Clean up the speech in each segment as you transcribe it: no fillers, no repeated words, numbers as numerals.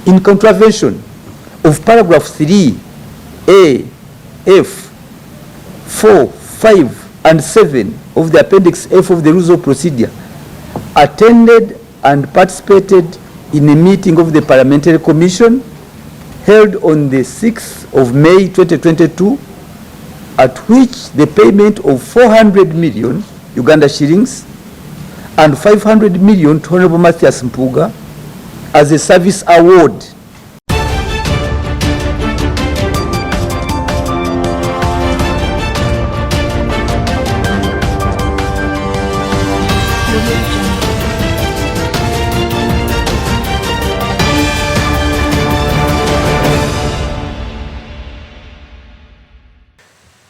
in contravention of paragraph 3A, F, 4, 5, and 7 of the Appendix F of the Rules of Procedure, attended and participated in a meeting of the Parliamentary Commission held on the 6th of May 2022, at which the payment of 400 million Uganda shillings and 500 million to Honorable Mathias Mpuuga as a service award.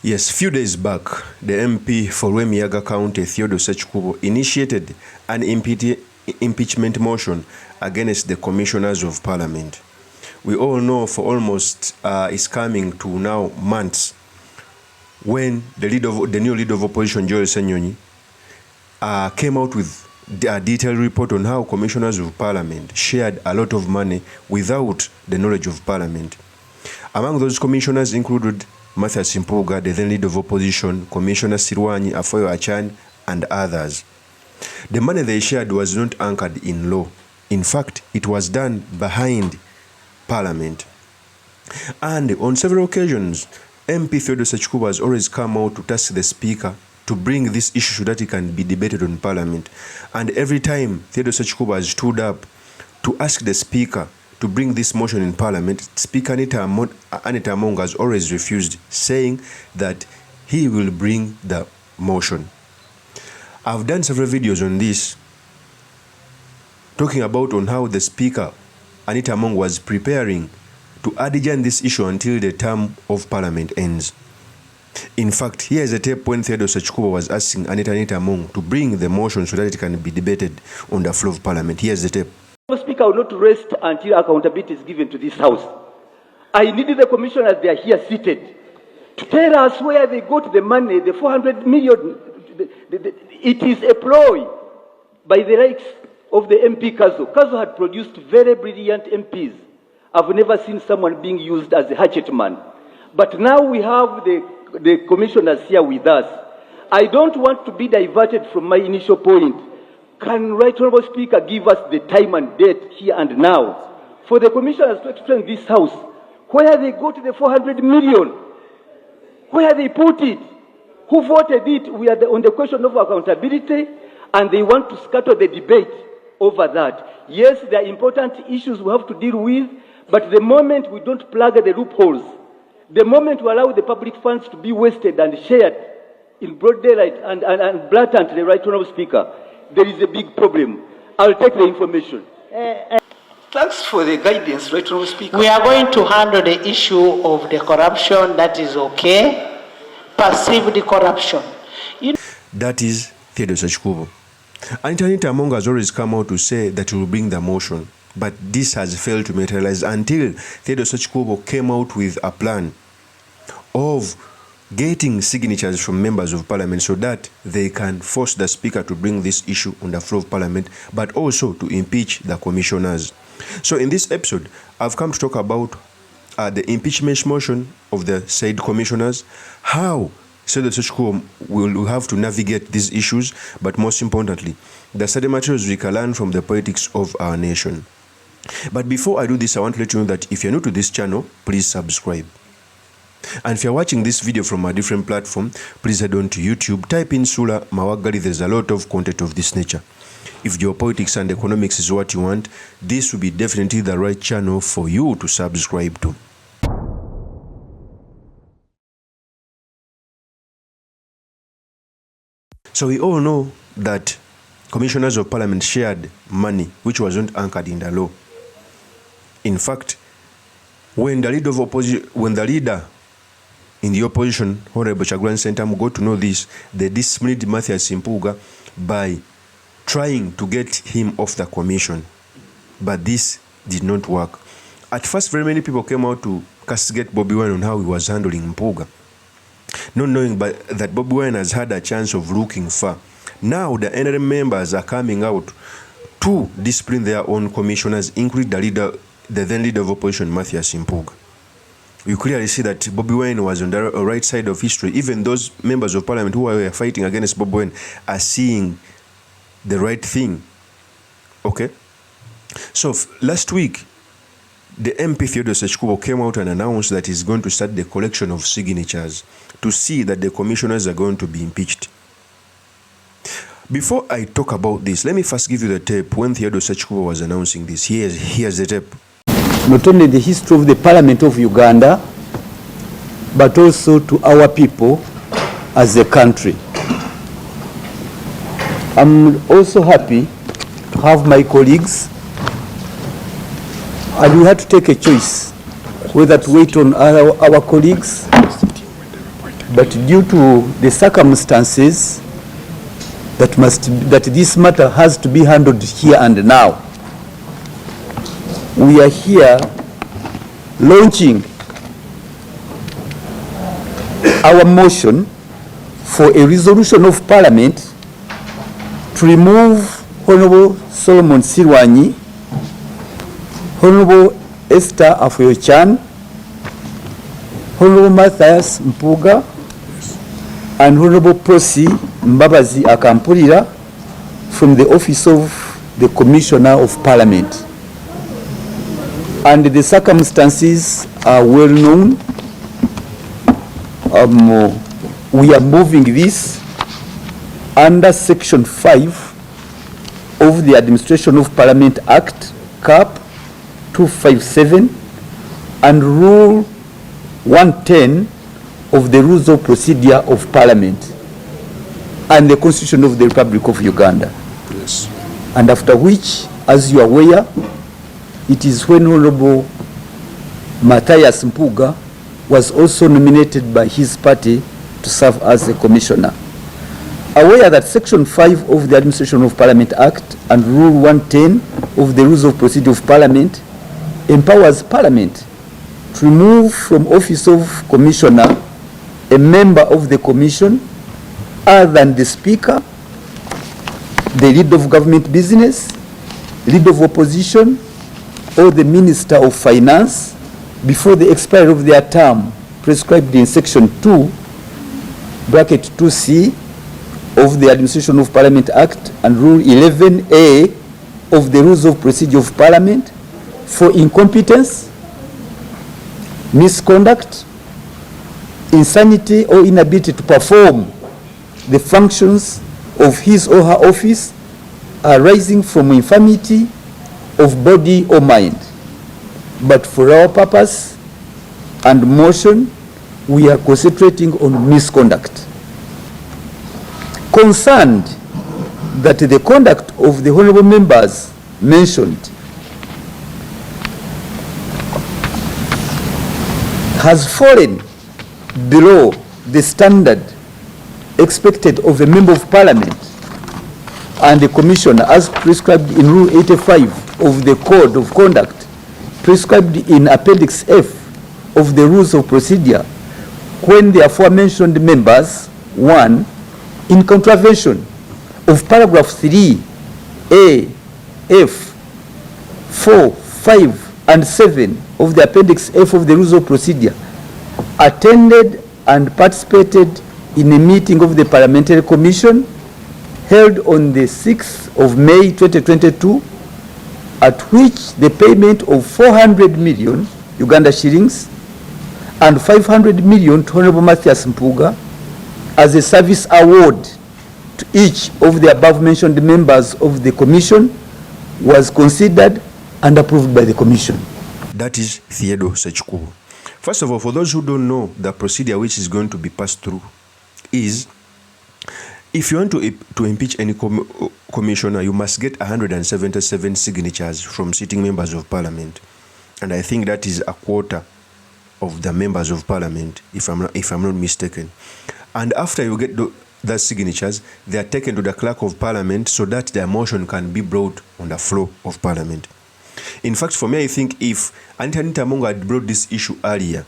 Yes, few days back, the MP for Rwemiyaga County, Theodore Ssekikubo, initiated an impeachment motion against the Commissioners of Parliament. We all know for almost it's coming to now months when the new leader of opposition, Joel Ssenyonyi, came out with a detailed report on how Commissioners of Parliament shared a lot of money without the knowledge of Parliament. Among those commissioners included Mathias Mpuuga, the then leader of opposition, Commissioner Sirwanyi, Afoyo Achan, and others. The money they shared was not anchored in law. In fact, it was done behind Parliament. And on several occasions, MP Theodore Ssekikubo has always come out to task the Speaker to bring this issue so that it can be debated on Parliament. And every time Theodore Ssekikubo has stood up to ask the Speaker to bring this motion in Parliament, Speaker Anita Among has always refused, saying that he will bring the motion. I've done several videos on this, talking about on how the Speaker, Anita Among, was preparing to adjourn this issue until the term of Parliament ends. In fact, here is a tape when Theodore Ssekikubo was asking Anita Among to bring the motion so that it can be debated on the floor of Parliament. Here's the tape. The Speaker will not rest until accountability is given to this House. I need the commissioners, they are here seated, to tell us where they got the money, the 400 million. It is a ploy by the likes of the MP Kazo. Kazo had produced very brilliant MPs. I've never seen someone being used as a hatchet man. But now we have the commissioners here with us. I don't want to be diverted from my initial point. Can Right Honorable Speaker give us the time and date here and now for the commissioners to explain this House where they got the 400 million, where they put it, who voted it? We are on the question of accountability, and they want to scatter the debate over that. Yes, there are important issues we have to deal with, but the moment we don't plug the loopholes, the moment we allow the public funds to be wasted and shared in broad daylight and blatantly, Right Honorable Speaker, there is a big problem. I'll take the information. Thanks for the guidance, Right Honorable Speaker. We are going to handle the issue of the corruption. That is okay. Perceived corruption. That is Theodore Ssekikubo. Anita Among has always come out to say that he will bring the motion, but this has failed to materialize until Theodore Ssekikubo came out with a plan of getting signatures from members of Parliament so that they can force the Speaker to bring this issue on the floor of Parliament, but also to impeach the commissioners. So in this episode, I've come to talk about the impeachment motion of the said commissioners, how Theodore Ssekikubo will have to navigate these issues, but most importantly, the study materials we can learn from the politics of our nation. But before I do this, I want to let you know that if you're new to this channel, please subscribe. And if you're watching this video from a different platform, please head on to YouTube, type in Sula Mawagali. There's a lot of content of this nature. If geopolitics and economics is what you want, this will be definitely the right channel for you to subscribe to. So we all know that commissioners of Parliament shared money which wasn't anchored in the law. In fact, when the leader in the opposition, Honorable Kyagulanyi Ssentamu, got to know this, they disciplined Mathias Mpuuga by trying to get him off the commission. But this did not work. At first, very many people came out to castigate Bobi Wine on how he was handling Mpuuga, not knowing that Bobi Wine has had a chance of looking far. Now the NRM members are coming out to discipline their own commissioners, including the leader the then leader of opposition, Mathias Mpuuga. You clearly see that Bobi Wine was on the right side of history. Even those members of parliament who were fighting against Bobi Wine are seeing the right thing. Okay? So last week, the MP Theodore Sechikubo came out and announced that he's going to start the collection of signatures to see that the commissioners are going to be impeached. Before I talk about this, let me first give you the tape when Theodore Sechikubo was announcing this. Here's the tape. Not only the history of the Parliament of Uganda, but also to our people as a country. I'm also happy to have my colleagues, and we had to take a choice whether to wait on our colleagues, but due to the circumstances that this matter has to be handled here and now, we are here launching our motion for a resolution of Parliament to remove Honorable Solomon Sirwanyi, Honorable Esther Afoyo-Chan, Honorable Mathias Mpuuga, and Honorable Prosi Mbabazi Akampulira from the office of the Commissioner of Parliament. And the circumstances are well known. We are moving this under Section 5 of the Administration of Parliament Act, CAP 257, and Rule 110 of the Rules of Procedure of Parliament and the Constitution of the Republic of Uganda. Yes. And after which, as you are aware, it is when Honorable Mathias Mpuuga was also nominated by his party to serve as a commissioner. Aware that Section 5 of the Administration of Parliament Act and Rule 110 of the Rules of Procedure of Parliament empowers Parliament to remove from office of commissioner a member of the commission other than the Speaker, the leader of government business, leader of opposition, or the Minister of Finance before the expiry of their term prescribed in Section 2, bracket 2C of the Administration of Parliament Act and Rule 11A of the Rules of Procedure of Parliament for incompetence, misconduct, insanity, or inability to perform the functions of his or her office arising from infirmity of body or mind. But for our purpose and motion, we are concentrating on misconduct. Concerned that the conduct of the honorable members mentioned has fallen below the standard expected of a member of Parliament and the Commissioner as prescribed in Rule 85 of the Code of Conduct, prescribed in Appendix F of the Rules of Procedure, when the aforementioned members, 1, in contravention of paragraph 3A, F, 4, 5, and 7 of the Appendix F of the Rules of Procedure, attended and participated in a meeting of the Parliamentary Commission held on the 6th of May 2022, at which the payment of 400 million Uganda shillings and 500 million to Honorable Mathias Mpuuga as a service award to each of the above-mentioned members of the Commission was considered and approved by the Commission. That is Theodore Sechikubo. First of all, for those who don't know, the procedure which is going to be passed through is, if you want to impeach any commissioner, you must get 177 signatures from sitting members of Parliament. And I think that is a quarter of the members of Parliament, if I'm not mistaken. And after you get the signatures, they are taken to the Clerk of Parliament so that their motion can be brought on the floor of Parliament. In fact, for me, I think if Anita Munga had brought this issue earlier,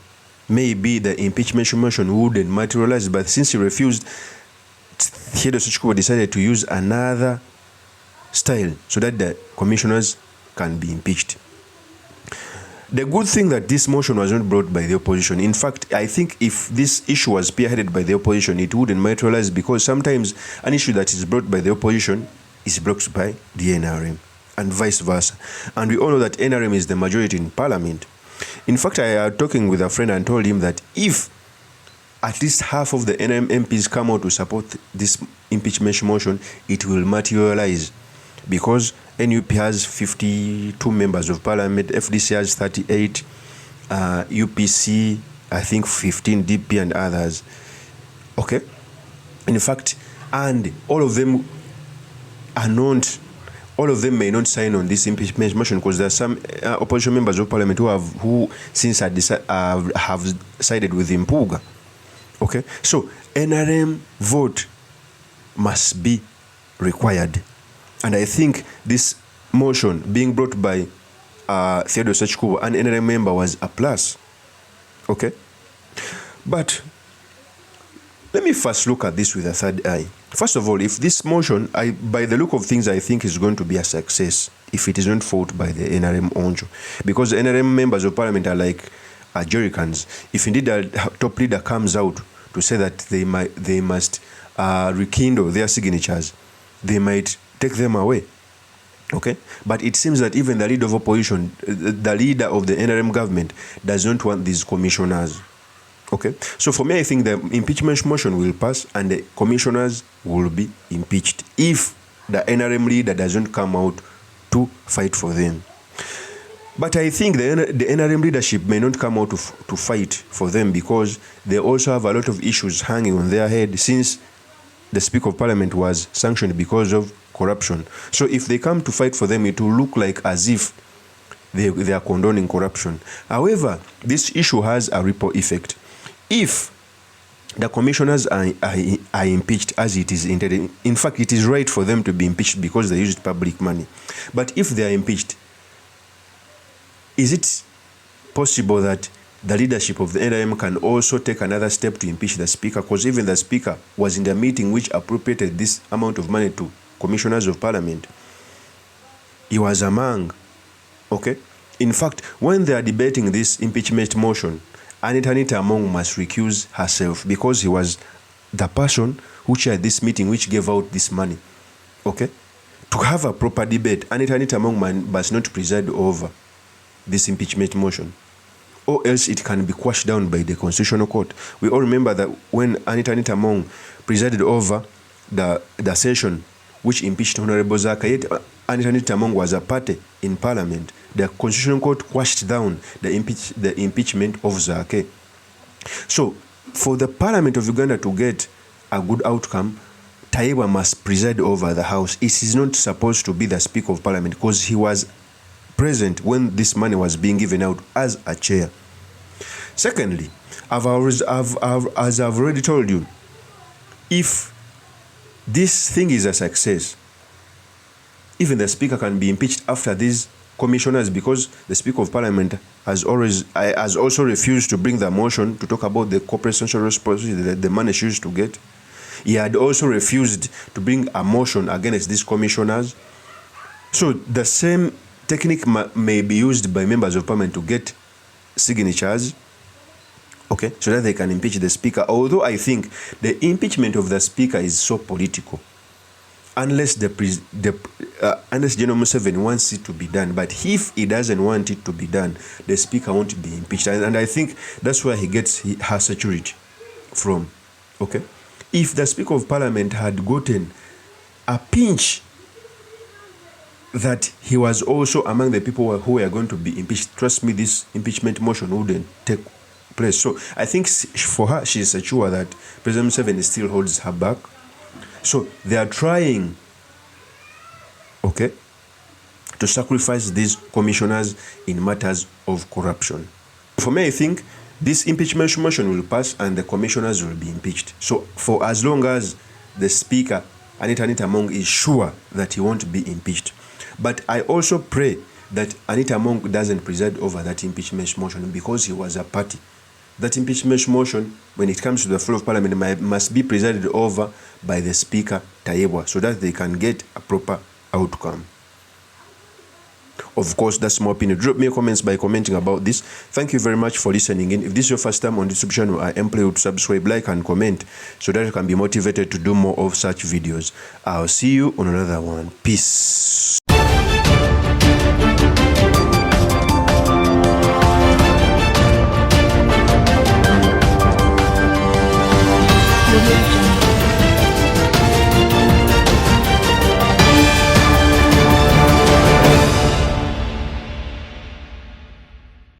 maybe the impeachment motion wouldn't materialize. But since he refused, Theodore Sechikubo decided to use another style so that the commissioners can be impeached. The good thing that this motion was not brought by the opposition. In fact, I think if this issue was spearheaded by the opposition, it wouldn't materialize, because sometimes an issue that is brought by the opposition is blocked by the NRM and vice versa. And we all know that NRM is the majority in parliament. In fact, I was talking with a friend and told him that if at least half of the NRM MPs come out to support this impeachment motion, it will materialize, because NUP has 52 members of parliament, FDC has 38, UPC, I think 15, DP and others. Okay? In fact, and all of them are not, all of them may not sign on this impeachment motion, because there are some opposition members of parliament who since have sided with Mpuga. Okay? So, NRM vote must be required. And I think this motion being brought by Theodore Sechikubo, an NRM member, was a plus. Okay? But let me first look at this with a third eye. First of all, if this motion, by the look of things, I think is going to be a success if it is not fought by the NRM Onjo. Because the NRM members of parliament are like jerrycans. If indeed a top leader comes out to say that they must rekindle their signatures, they might take them away. Okay? But it seems that even the leader of opposition, the leader of the NRM government, does not want these commissioners. Okay? So for me, I think the impeachment motion will pass and the commissioners will be impeached if the NRM leader doesn't come out to fight for them. But I think the NRM leadership may not come out to fight for them, because they also have a lot of issues hanging on their head, since the Speaker of Parliament was sanctioned because of corruption. So if they come to fight for them, it will look like as if they are condoning corruption. However, this issue has a ripple effect. If the commissioners are impeached as it is intended, in fact, it is right for them to be impeached because they used public money. But if they are impeached, is it possible that the leadership of the NRM can also take another step to impeach the Speaker? Because even the Speaker was in the meeting which appropriated this amount of money to commissioners of parliament. He was among. Okay? In fact, when they are debating this impeachment motion, Anita Among must recuse herself, because he was the person who chaired this meeting which gave out this money. Okay? To have a proper debate, Anita Among must not preside over this impeachment motion, or else it can be quashed down by the Constitutional Court. We all remember that when Anita Among presided over the session which impeached Honorable Zaka, yet Anita Among was a party in Parliament, the Constitutional Court quashed down the impeachment of Zake. So, for the Parliament of Uganda to get a good outcome, Tayewa must preside over the House. It is not supposed to be the Speaker of Parliament, because he was present when this money was being given out as a chair. Secondly, as I've already told you, if this thing is a success, even the Speaker can be impeached after these commissioners, because the Speaker of Parliament has also refused to bring the motion to talk about the corporate social responsibility that the money she used to get. He had also refused to bring a motion against these commissioners. So the same technique may be used by members of parliament to get signatures, okay, so that they can impeach the Speaker. Although I think the impeachment of the Speaker is so political, unless unless General Museveni wants it to be done. But if he doesn't want it to be done, the Speaker won't be impeached. And I think that's where he gets her security from, okay. If the Speaker of Parliament had gotten a pinch that he was also among the people who were going to be impeached, trust me, this impeachment motion wouldn't take place. So I think for her, she is secure that President Museveni still holds her back. So they are trying, okay, to sacrifice these commissioners in matters of corruption. For me, I think this impeachment motion will pass and the commissioners will be impeached. So for as long as the Speaker, Anita Among, is sure that he won't be impeached. But I also pray that Anita Among doesn't preside over that impeachment motion, because he was a party. That impeachment motion, when it comes to the floor of parliament, must be presided over by the Speaker, Tayewa, so that they can get a proper outcome. Of course, that's my opinion. Drop me comments by commenting about this. Thank you very much for listening in. If this is your first time on this channel, I implore you to subscribe, like, and comment so that you can be motivated to do more of such videos. I'll see you on another one. Peace.